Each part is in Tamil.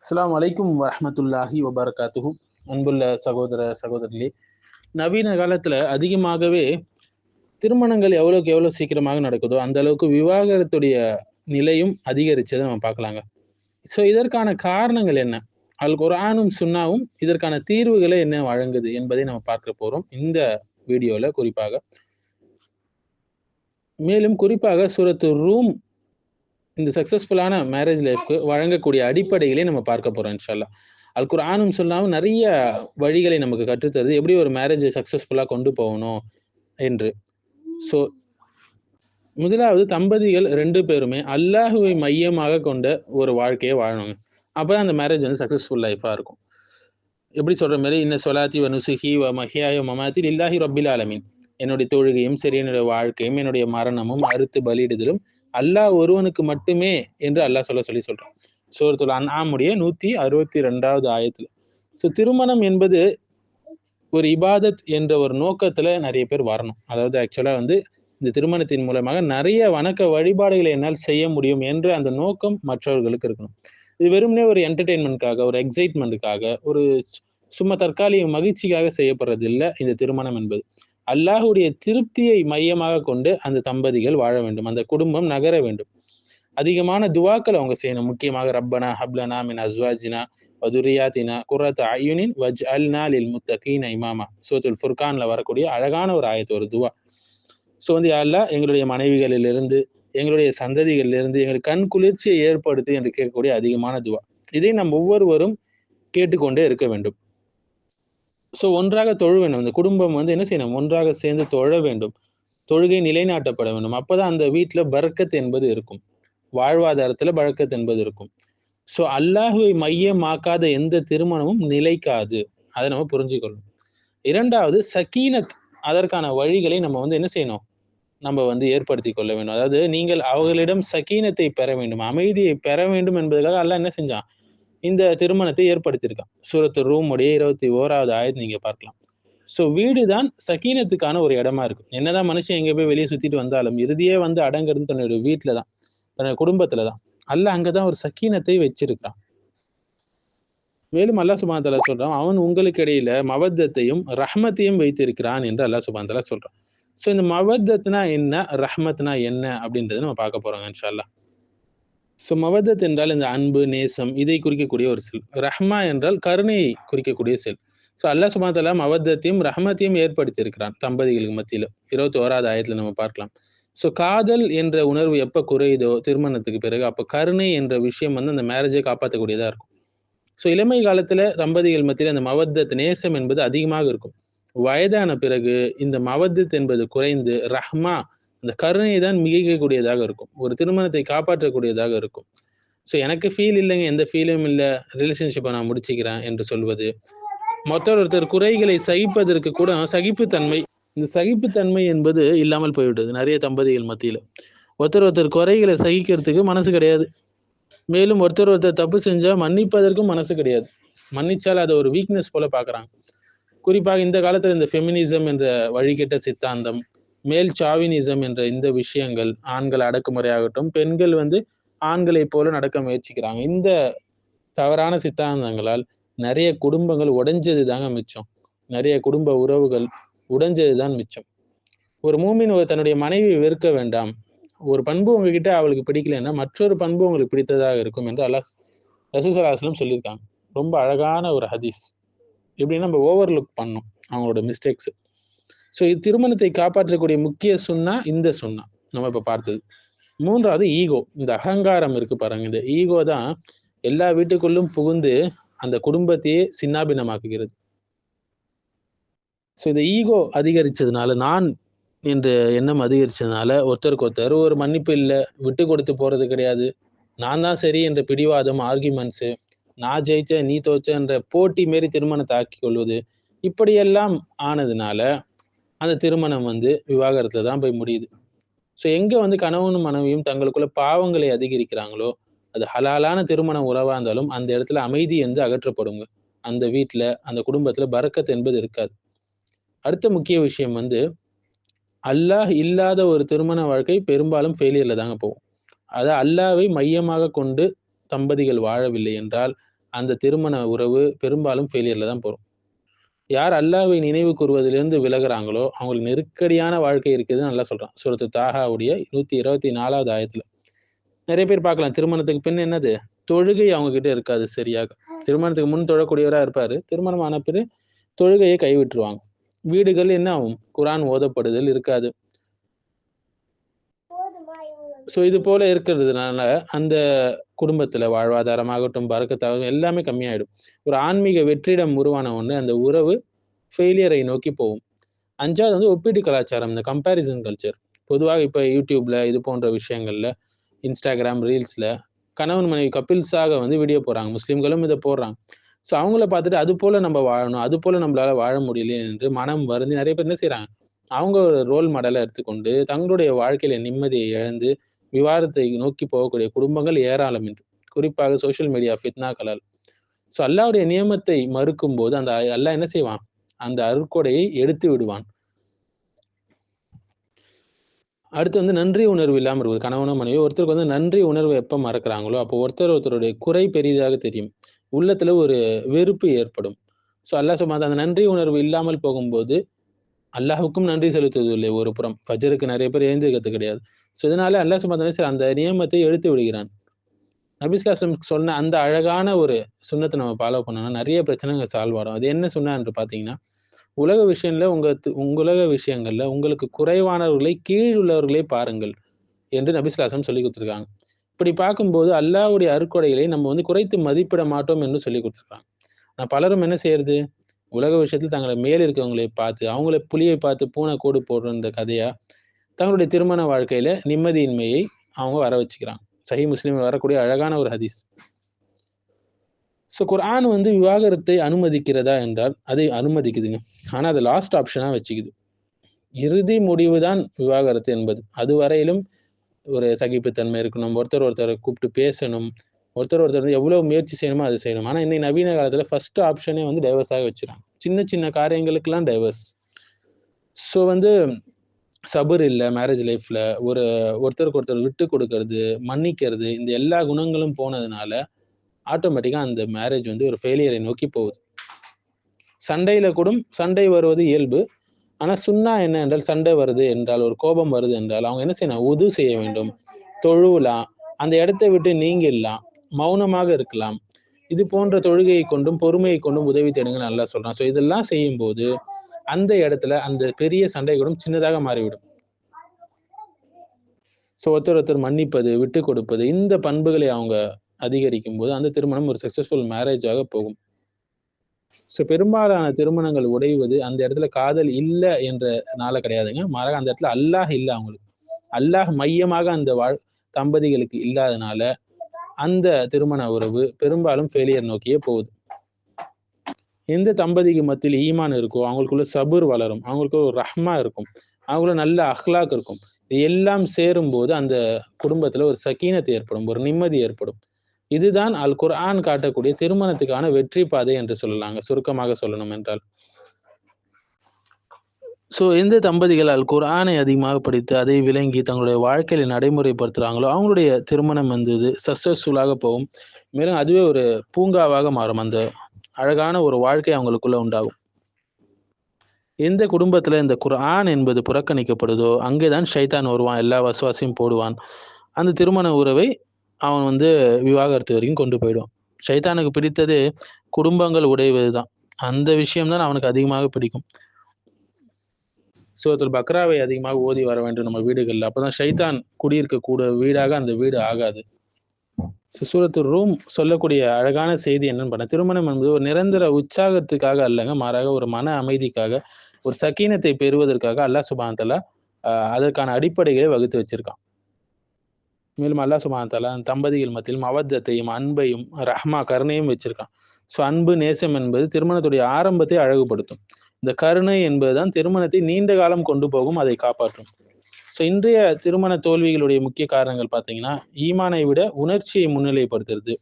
அஸ்ஸலாமு அலைக்கும் வரஹ்மத்துல்லாஹி வபரகாத்துஹு. அன்புள்ள சகோதர சகோதரிகளே, நவீன காலத்துல அதிகமாகவே திருமணங்கள் எவ்வளவுக்கு எவ்வளவு சீக்கிரமாக நடக்குதோ அந்த அளவுக்கு விவாகரத்துடைய நிலையும் அதிகரிச்சதை நம்ம பார்க்கலாங்க. ஸோ இதற்கான காரணங்கள் என்ன? அல் குர்ஆனும் சுன்னாவும் இதற்கான தீர்வுகளை என்ன வழங்குது என்பதை நம்ம பார்க்க போறோம் இந்த வீடியோல குறிப்பாக. மேலும் குறிப்பாக சூரத்து ரூம் இந்த சக்சஸ்ஃபுல்லான மேரேஜ் லைஃப்க்கு வழங்கக்கூடிய அடிப்படைகளை நம்ம பார்க்க போறோம் இன்ஷா அல்லாஹ். அல் குர்ஆனும் சுன்னாவும் நிறைய வழிகளை நமக்கு கற்றுத்தருது, எப்படி ஒரு மேரேஜை சக்சஸ்ஃபுல்லா கொண்டு போகணும் என்று. ஸோ முதலாவது, தம்பதிகள் 2 பேருமே அல்லாஹுவை மையமாக கொண்ட ஒரு வாழ்க்கையை வாழணுங்க. அப்பதான் அந்த மேரேஜ் வந்து சக்சஸ்ஃபுல் லைஃபா இருக்கும். எப்படி சொல்ற மாதிரி, இன்ன சொலாத்தி வ நுசுகி வ மஹ்யாய வ மமாத்தி லில்லாஹி ரப்பில் ஆலமீன். என்னுடைய தொழுகையும் சரி, என்னுடைய வாழ்க்கையும், என்னுடைய மரணமும், அறுத்து பலியிடுதலும் அல்லாஹ் ஒருவனுக்கு மட்டுமே என்று அல்லாஹ் சொல்லி சொல்றான். சூரத்துல் அன்ஆமுடைய 162வது ஆயத்துல. ஸோ திருமணம் என்பது ஒரு இபாதத் என்ற ஒரு நோக்கத்துல நிறைய பேர் வரணும். அதாவது ஆக்சுவலா வந்து இந்த திருமணத்தின் மூலமாக நிறைய வணக்க வழிபாடுகளை என்னால் செய்ய முடியும் என்ற அந்த நோக்கம் மற்றவர்களுக்கு இருக்கணும். இது வெறுமனே ஒரு என்டர்டெயின்மெண்ட்காக, ஒரு எக்ஸைட்மெண்ட்டுக்காக, ஒரு சும்மா தற்காலிக மகிழ்ச்சிக்காக செய்யப்படுறது இல்லை இந்த திருமணம் என்பது. அல்லாஹுடைய திருப்தியை மையமாக கொண்டு அந்த தம்பதிகள் வாழ வேண்டும், அந்த குடும்பம் நகர வேண்டும். அதிகமான துவாக்கள் அவங்க செய்யணும். முக்கியமாக ரப்பனா ஹப்லனா மின் அஸ்வாஜினா வதுரியாத்தினா குர்ரத அயுனின் வஜ்அல்னா லில் முத்தகீன இமாமா. சூரத்துல் ஃபுர்கான்ல வரக்கூடிய அழகான ஒரு ஆயத்து, ஒரு துவா. ஸோ வந்து யா அல்லாஹ், எங்களுடைய மனைவிகளிலிருந்து, எங்களுடைய சந்ததிகளிலிருந்து எங்களுக்கு கண் குளிர்ச்சியை ஏற்படுத்து என்று கேட்கக்கூடிய அதிகமான துவா. இதை நாம் ஒவ்வொருவரும் கேட்டுக்கொண்டே இருக்க வேண்டும். ஸோ ஒன்றாக தொழ வேண்டும். இந்த குடும்பம் வந்து என்ன செய்யணும்? ஒன்றாக சேர்ந்து தொழ வேண்டும். தொழுகை நிலைநாட்டப்பட வேண்டும். அப்பதான் அந்த வீட்டுல பரக்கத் என்பது இருக்கும், வாழ்வாதாரத்துல பரக்கத் என்பது இருக்கும். ஸோ அல்லாஹுவை மையமாக்காத எந்த திருமணமும் நிலைக்காது. அதை நம்ம புரிஞ்சுக்கொள்ளணும். இரண்டாவது, சக்கீனத். அதற்கான வழிகளை நம்ம வந்து என்ன செய்யணும்? நம்ம வந்து ஏற்படுத்தி கொள்ள வேண்டும். அதாவது நீங்கள் அவர்களிடம் சக்கீனத்தை பெற வேண்டும், அமைதியை பெற வேண்டும் என்பதற்காக அல்லாஹ் என்ன செஞ்சான்? இந்த திருமணத்தை ஏற்படுத்தியிருக்கான். சூரத்து ரூம் உடைய 21வது ஆயத் நீங்க பார்க்கலாம். ஸோ வீடு தான் சக்கீனத்துக்கான ஒரு இடமா இருக்கு. என்னதான் மனுஷன் எங்க போய் வெளியே சுத்திட்டு வந்தாலும் இறுதியே வந்து அடங்கிறது தன்னுடைய வீட்டுல தான், தன்னுடைய குடும்பத்துல தான். அல்லாஹ் அங்கதான் ஒரு சக்கீனத்தை வச்சிருக்கான். மேலும் அல்லாஹ் சுப்ஹானஹு வ தஆலா சொல்றான், அவன் உங்களுக்கு இடையில மவத்தத்தையும் ரஹ்மத்தையும் வைத்திருக்கிறான் என்று அல்லாஹ் சுப்ஹானஹு வ தஆலா சொல்றான். ஸோ இந்த மவத்தத்னா என்ன, ரஹ்மத்னா என்ன அப்படின்றத நம்ம பார்க்க போறோம் இன்ஷா அல்லாஹ். ஸோ மவத்தத் என்றால் இந்த அன்பு, நேசம், இதை குறிக்கக்கூடிய ஒரு சொல். ரஹ்மா என்றால் கருணையை குறிக்கக்கூடிய சொல். ஸோ அல்லாஹ் சுப்ஹானஹு வ தஆலா மவத்தத்தையும் ரஹ்மத்தையும் ஏற்படுத்தி இருக்கிறான் தம்பதிகளுக்கு மத்தியில. 21வது ஆயத்துல நம்ம பார்க்கலாம். ஸோ காதல் என்ற உணர்வு எப்ப குறையுதோ திருமணத்துக்கு பிறகு, அப்ப கருணை என்ற விஷயம் வந்து அந்த மேரேஜை காப்பாற்றக்கூடியதா இருக்கும். ஸோ இளமை காலத்துல தம்பதிகள் மத்தியில அந்த மவத்தத், நேசம் என்பது அதிகமாக இருக்கும். வயதான பிறகு இந்த மவத்தத் என்பது குறைந்து ரஹ்மா, அந்த கருணை தான் மிகைக்கக்கூடியதாக இருக்கும். ஒரு திருமணத்தை காப்பாற்றக்கூடியதாக இருக்கும். ஸோ எனக்கு ஃபீல் இல்லைங்க, எந்த ஃபீலும் இல்லை, ரிலேஷன்ஷிப்பை நான் முடிச்சுக்கிறேன் என்று சொல்வது. ஒருத்தர் குறைகளை சகிப்பதற்கு கூட சகிப்புத்தன்மை, இந்த சகிப்புத்தன்மை என்பது இல்லாமல் போய்விட்டது நிறைய தம்பதிகள் மத்தியில. ஒருத்தர் குறைகளை சகிக்கிறதுக்கு மனசு கிடையாது. மேலும் ஒருத்தர் தப்பு செஞ்சா மன்னிப்பதற்கும் மனசு கிடையாது. மன்னிச்சால் அதை ஒரு வீக்னஸ் போல பார்க்குறாங்க. குறிப்பாக இந்த காலத்துல இந்த ஃபெமினிசம் என்ற வழிகெட்ட சித்தாந்தம், மேல் சாவினிசம் என்ற இந்த விஷயங்கள், ஆண்கள் அடக்குமுறையாகட்டும், பெண்கள் வந்து ஆண்களை போல நடக்க முயற்சிக்கிறாங்க. இந்த தவறான சித்தாந்தங்களால் நிறைய குடும்பங்கள் உடைஞ்சது தாங்க மிச்சம். நிறைய குடும்ப உறவுகள் உடைஞ்சது தான் மிச்சம். ஒரு மூமின் தன்னுடைய மனைவியை வெறுக்க வேண்டாம். ஒரு பண்பு உங்ககிட்ட அவளுக்கு பிடிக்கலைன்னா மற்றொரு பண்பு உங்களுக்கு பிடித்ததாக இருக்கும் என்று அல்லாஹ் ரசூல் ஸல்லல்லாஹு அலைஹி வஸல்லம் சொல்லியிருக்காங்க. ரொம்ப அழகான ஒரு ஹதீஸ். எப்படின்னா நம்ம ஓவர்லுக் பண்ணணும் அவங்களோட மிஸ்டேக்ஸ். ஸோ திருமணத்தை காப்பாற்றக்கூடிய முக்கிய சுன்னா இந்த சுன்னா நம்ம இப்ப பார்த்தது. மூன்றாவது ஈகோ. இந்த அகங்காரம் இருக்கு பாருங்க, இந்த ஈகோ தான் எல்லா வீட்டுக்குள்ளும் புகுந்து அந்த குடும்பத்தையே சின்னாபின்னமாக்குகிறது. ஸோ இந்த ஈகோ அதிகரிச்சதுனால, நான் என்ற எண்ணம் அதிகரிச்சதுனால ஒருத்தருக்கு ஒருத்தர் ஒரு மன்னிப்பு இல்லை, விட்டு கொடுத்து போறது கிடையாது. நான் தான் சரி என்ற பிடிவாதம், ஆர்கியூமெண்ட்ஸு, நான் ஜெயிச்சேன் நீ தோச்சேன்ற போட்டி மாரி திருமணத்தை ஆக்கி கொள்வது, இப்படியெல்லாம் ஆனதுனால அந்த திருமணம் வந்து விவாகரத்துல தான் போய் முடியுது. ஸோ எங்க வந்து கணவனும் மனைவியும் தங்களுக்குள்ள பாவங்களை அதிகரிக்கிறாங்களோ, அது ஹலாலான திருமண உறவா இருந்தாலும் அந்த இடத்துல அமைதி வந்து அகற்றப்படுங்க. அந்த வீட்டுல, அந்த குடும்பத்துல பரக்கத் என்பது இருக்காது. அடுத்த முக்கிய விஷயம் வந்து, அல்லாஹ் இல்லாத ஒரு திருமண வாழ்க்கை பெரும்பாலும் ஃபெயிலியர்ல தாங்க போகும். அதாவது அல்லாஹ்வை மையமாக கொண்டு தம்பதிகள் வாழவில்லை என்றால் அந்த திருமண உறவு பெரும்பாலும் ஃபெயிலியர்ல தான் போகும். யார் அல்லாஹ்வை நினைவு கூறுவதிலிருந்து விலகுறாங்களோ அவங்களுக்கு நெருக்கடியான வாழ்க்கை இருக்குதுன்னு நல்லா சொல்றான். சூரத்து தாஹாவுடைய 124வது ஆயத்துல. நிறைய பேர் பார்க்கலாம், திருமணத்துக்கு பின் என்னது தொழுகை அவங்க கிட்ட இருக்காது சரியாக. திருமணத்துக்கு முன் தொழக்கூடியவரா இருப்பாரு, திருமணம் ஆன பிறகு தொழுகையை கைவிட்டுருவாங்க. வீடுகள் என்ன ஆகும், குர்ஆன் ஓதப்படுதல் இருக்காது. ஸோ இது போல இருக்கிறதுனால அந்த குடும்பத்துல வாழ்வாதாரமாகட்டும் பறக்கத்தாகட்டும் எல்லாமே கம்மியாயிடும். ஒரு ஆன்மீக வெற்றிடம் உருவான ஒண்ணு அந்த உறவு ஃபெயிலியரை நோக்கி போகும். 5வது வந்து ஒப்பீட்டு கலாச்சாரம், இந்த கம்பேரிசன் கல்ச்சர். பொதுவாக இப்போ யூடியூப்ல இது போன்ற விஷயங்கள்ல, இன்ஸ்டாகிராம் ரீல்ஸ்ல கணவன் மனைவி கப்பிள்ஸாக வந்து வீடியோ போடுறாங்க. முஸ்லிம்களும் இதை போடுறாங்க. ஸோ அவங்கள பார்த்துட்டு அது போல நம்ம வாழணும், அது போல நம்மளால வாழ முடியலையே என்று மனம் வருந்தி நிறைய பேர் என்ன செய்றாங்க, அவங்க ஒரு ரோல் மாடலை எடுத்துக்கொண்டு தங்களுடைய வாழ்க்கையில நிம்மதியை இழந்து விவாதத்தை நோக்கி போகக்கூடிய குடும்பங்கள் ஏராளம் என்று. குறிப்பாக சோஷியல் மீடியா ஃபித்னாக்களால். ஸோ அல்லாஹ்வுடைய நியமத்தை மறுக்கும் போது அந்த அல்லாஹ் என்ன செய்வான், அந்த அருட்கொடையை எடுத்து விடுவான். அடுத்து வந்து நன்றி உணர்வு இல்லாமல் இருக்குது. கணவனோ மனைவி ஒருத்தருக்கு வந்து நன்றி உணர்வு எப்போ மறக்கிறாங்களோ அப்போ ஒருத்தருடைய குறை பெரிதாக தெரியும், உள்ளத்துல ஒரு வெறுப்பு ஏற்படும். ஸோ அல்லாஹ் சுப்ஹானஹு அந்த நன்றி உணர்வு இல்லாமல் போகும்போது அல்லாஹ்வுக்கும் நன்றி செலுத்துவதில்லை. ஒரு புறம் ஃபஜருக்கு நிறைய பேர் எழுந்திருக்கிறது கிடையாது. ஸோ இதனால அல்லாஹ் சுப்ஹானஹு அந்த நியமத்தை எடுத்து விடுகிறான். நபி ஸல்லல்லாஹு அலைஹி வஸல்லம் சொன்ன அந்த அழகான ஒரு சுன்னத்தை நம்ம ஃபாலோ பண்ணோம்னா நிறைய பிரச்சனைகள் சால்வ் ஆகும். அது என்ன சுன்னா என்று பார்த்தீங்கன்னா, உலக விஷயங்கள்ல உலக விஷயங்கள்ல உங்களுக்கு குறைவானவர்களை கீழ் உள்ளவர்களை பாருங்கள் என்று நபி ஸல்லல்லாஹு அலைஹி வஸல்லம் சொல்லி கொடுத்துருக்காங்க. இப்படி பார்க்கும்போது அல்லாஹ்வுடைய அருட்கொடைகளை நம்ம வந்து குறைத்து மதிப்பிட மாட்டோம் என்று சொல்லி கொடுத்துருக்காங்க. ஆனால் பலரும் என்ன செய்யறது, உலக விஷயத்தில் தங்களை மேல் இருக்கவங்களை பார்த்து அவங்கள புலியை பார்த்து பூனை கோடு போடுற இந்த கதையா தங்களுடைய திருமண வாழ்க்கையில நிம்மதியின்மையை அவங்க வர வச்சுக்கிறாங்க. சஹீஹ் முஸ்லிமில் வரக்கூடிய அழகான ஒரு ஹதீஸ். ஸோ குர்ஆன் வந்து விவாகரத்தை அனுமதிக்கிறதா என்றால் அதை அனுமதிக்குதுங்க. ஆனா அது லாஸ்ட் ஆப்ஷனா வச்சுக்குது. இறுதி முடிவு தான் விவாகரத்து என்பது. அதுவரையிலும் ஒரு சகிப்புத்தன்மை இருக்கணும், ஒருத்தரை கூப்பிட்டு பேசணும், ஒருத்தர் வந்து எவ்வளவு முயற்சி செய்யணுமோ அது செய்யணும். ஆனா இன்னைக்கு நவீன காலத்துல ஃபர்ஸ்ட் ஆப்ஷனே வந்து டைவர்ஸாக வச்சுறாங்க. சின்ன சின்ன காரியங்களுக்கெல்லாம் டைவர்ஸ். ஸோ வந்து சபர் இல்லை மேரேஜ் லைஃப்ல. ஒருத்தருக்கு ஒருத்தர் விட்டு கொடுக்கறது, மன்னிக்கிறது, இந்த எல்லா குணங்களும் போனதுனால ஆட்டோமேட்டிக்கா அந்த மேரேஜ் வந்து ஒரு ஃபெயிலியரை நோக்கி போகுது. சண்டையில கூட சண்டை வருவது இயல்பு. ஆனா சுன்னா என்ன என்றால், சண்டை வருது என்றால், ஒரு கோபம் வருது என்றால் அவங்க என்ன செய்யணும், உது செய்ய வேண்டும், தொழுவலாம், அந்த இடத்தை விட்டு நீங்கிடலாம், மௌனமாக இருக்கலாம். இது போன்ற தொழுகையை கொண்டும் பொறுமையை கொண்டும் உதவி தேடுங்க நல்லா சொல்றான். ஸோ இதெல்லாம் செய்யும் போது அந்த இடத்துல அந்த பெரிய சண்டை கூட சின்னதாக மாறிவிடும். ஸோ ஒருத்தர் மன்னிப்பது, விட்டு கொடுப்பது, இந்த பண்புகளை அவங்க அதிகரிக்கும் போது அந்த திருமணம் ஒரு சக்சஸ்ஃபுல் மேரேஜாக போகும். ஸோ பெரும்பாலான திருமணங்கள் உடைவது அந்த இடத்துல காதல் இல்லை என்றனால கிடையாதுங்க. மாறாக அந்த இடத்துல அல்லாஹ் இல்லை, அவங்களுக்கு அல்லாஹ் மையமாக அந்த தம்பதிகளுக்கு இல்லாதனால அந்த திருமண உறவு பெரும்பாலும் ஃபெயிலியர் நோக்கியே போகுது. எந்த தம்பதிக்கு மத்தியில் ஈமான் இருக்கோ அவங்களுக்குள்ள சபுர் வளரும், அவங்களுக்கு ஒரு ரஹ்மா இருக்கும், அவங்களும் நல்ல அஹ்லாக் இருக்கும். எல்லாம் சேரும் போது அந்த குடும்பத்துல ஒரு சக்கீனத் ஏற்படும், ஒரு நிம்மதி ஏற்படும். இதுதான் அல் குர்ஆன் காட்டக்கூடிய திருமணத்துக்கான வெற்றி பாதை என்று சொல்லலாங்க, சுருக்கமாக சொல்லணும் என்றால். ஸோ எந்த தம்பதிகள் அல் குர்ஆனை அதிகமாக படித்து அதை விளங்கி தங்களுடைய வாழ்க்கையில நடைமுறைப்படுத்துகிறாங்களோ அவங்களுடைய திருமணம் வந்து சக்ஸஸ்ஃபுல்லாக போகும். மேலும் அதுவே ஒரு பூங்காவாக மாறும், அந்த அழகான ஒரு வாழ்க்கை அவங்களுக்குள்ள உண்டாகும். எந்த குடும்பத்துல இந்த குர்ஆன் என்பது புறக்கணிக்கப்படுதோ அங்கேதான் ஷைத்தான் வருவான், எல்லா வசுவாசையும் போடுவான். அந்த திருமண உறவை அவன் வந்து விவாகரத்து வரைக்கும் கொண்டு போயிடுவான். ஷைத்தானுக்கு பிடித்தது குடும்பங்கள் உடைவது தான். அந்த விஷயம்தான் அவனுக்கு அதிகமாக பிடிக்கும். சூரத்துல் பக்ராவை அதிகமாக ஓதி வர வேண்டும் நம்ம வீடுகளில். அப்போதான் ஷைத்தான் குடியிருக்கக்கூடிய வீடாக அந்த வீடு ஆகாது. சூரத்துல் ரூம் சொல்லக்கூடிய அழகான செய்தி என்னன்னு பண்ண, திருமணம் என்பது ஒரு நிரந்தர உற்சாகத்துக்காக அல்லங்க, மாறாக ஒரு மன அமைதிக்காக, ஒரு சக்கீனத்தை பெறுவதற்காக அல்லாஹ் சுப்ஹானஹு தஆலா அதற்கான அடிப்படைகளை வகுத்து வச்சிருக்கான். மேலும் அல்லாஹ் சுப்ஹானஹு தஆலா தம்பதிகள் மத்தியில் மவத்தத்தையும் அன்பையும் ரஹ்மா கருணையும் வச்சிருக்கான். ஸோ அன்பு நேசம் என்பது திருமணத்துடைய ஆரம்பத்தை அழகுபடுத்தும். இந்த கருணை என்பதுதான் திருமணத்தை நீண்ட காலம் கொண்டு போகும், அதை காப்பாற்றும். ஸோ இன்றைய திருமண தோல்விகளுடைய முக்கிய காரணங்கள் பார்த்தீங்கன்னா, ஈமானை விட உணர்ச்சியை முன்னிலைப்படுத்துறது,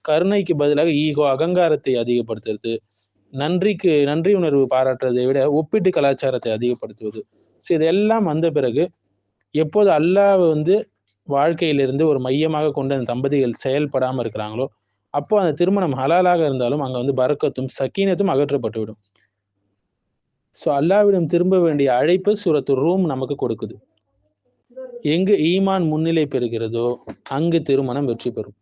கருணைக்கு பதிலாக ஈகோ அகங்காரத்தை அதிகப்படுத்துறது, நன்றி உணர்வு பாராட்டுறதை விட ஒப்பீட்டு கலாச்சாரத்தை அதிகப்படுத்துவது. ஸோ இதெல்லாம் வந்த பிறகு எப்போது அல்லாஹ் வந்து வாழ்க்கையிலிருந்து ஒரு மையமாக கொண்டு அந்த தம்பதிகள் செயல்படாமல் இருக்கிறாங்களோ அப்போ அந்த திருமணம் ஹலாலாக இருந்தாலும் அங்க வந்து பரக்கத்தும் சக்கீனத்தும் அகற்றப்பட்டு விடும். ஸோ அல்லாஹ்விடம் திரும்ப வேண்டிய அழைப்பு சூரத்து ரூம் நமக்கு கொடுக்குது. எங்கு ஈமான் முன்னிலை பெறுகிறதோ அங்கு திருமணம் வெற்றி பெறும்.